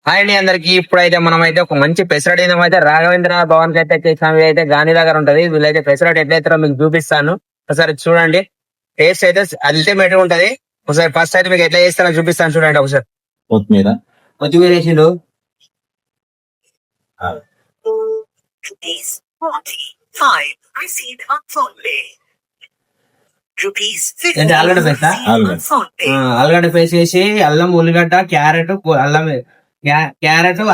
Hi అండి అందరికి. ఇప్పుడైతే మనం అయితే ఒక మంచి పెసరట్ అయితే రాఘవేంద్ర భవన్ కి అయితే చేసాం. అయితే గాంధీ దగ్గర ఉంటది. వీళ్ళైతే పెసరట్ ఎట్లయితారో మీకు చూపిస్తాను. ఒకసారి చూడండి. టేస్ట్ అయితే అల్టిమేట్ ఉంటది. ఒకసారి ఫస్ట్ అయితే మీకు ఎట్లా చేస్తానో చూపిస్తాను చూడండి. ఒకసారి కొత్తిమీర వేసిండు. ఆలుగడ్డ పేస్ట్ వేసి అల్లం, ఉల్లిగడ్డ, క్యారెట్,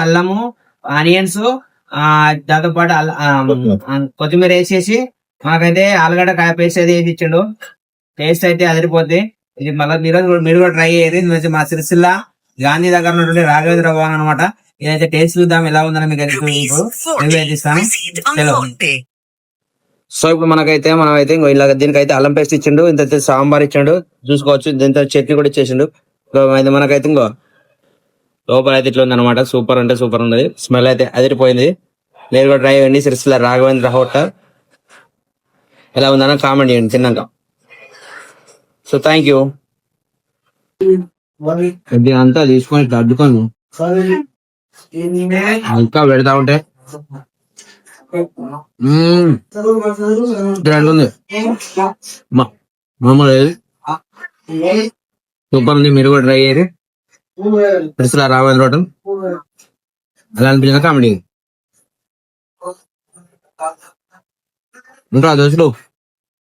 అల్లము, ఆనియన్స్, దాంతో పాటు కొత్తిమీర వేసేసి మాకైతే ఆలుగడ్డ కాయ పేస్ట్ అయితే వేసి ఇచ్చిండు. టేస్ట్ అయితే అదిరిపోద్ది. ఇది మళ్ళీ మీరు కూడా ట్రై అయ్యేది. మా సిరిసిల్ల గాంధీ దగ్గర ఉన్నటువంటి రాఘవేంద్ర భవన్ అనమాట. ఇదైతే టేస్ట్ చూద్దాం ఎలా ఉందని మీకు ఇస్తాను. సో ఇప్పుడు మనమైతే ఇలా దీనికైతే అల్లం పేస్ట్ ఇచ్చిండు. ఇంత సాంబార్ ఇచ్చిండు చూసుకోవచ్చు. దీంతో చట్నీ కూడా ఇచ్చేసిండు. మనకైతే ఇంకో లోపల అయితే ఇట్లా ఉంది అనమాట. సూపర్ అంటే సూపర్ ఉన్నది. స్మెల్ అయితే అదిరిపోయింది. మీరు కూడా ట్రై చేయండి. సిరిసిల్ల రాఘవేంద్ర హోటల్. ఎలా ఉందన్న కామెంట్ చేయండి తిన్నాక. So thank you. ఇది అంతా తీసుకొని ఇట్లా అడ్డుకోను ఇంకా పెడతా ఉంటే ఉంది. మామూలు సూపర్ ఉంది. మీరు కూడా ట్రై చేయండి. సిరిసిల్ల రాఘవేంద్ర హోటల్. ఎలా అనిపించింది కామెడీ ఇంకా దోశలు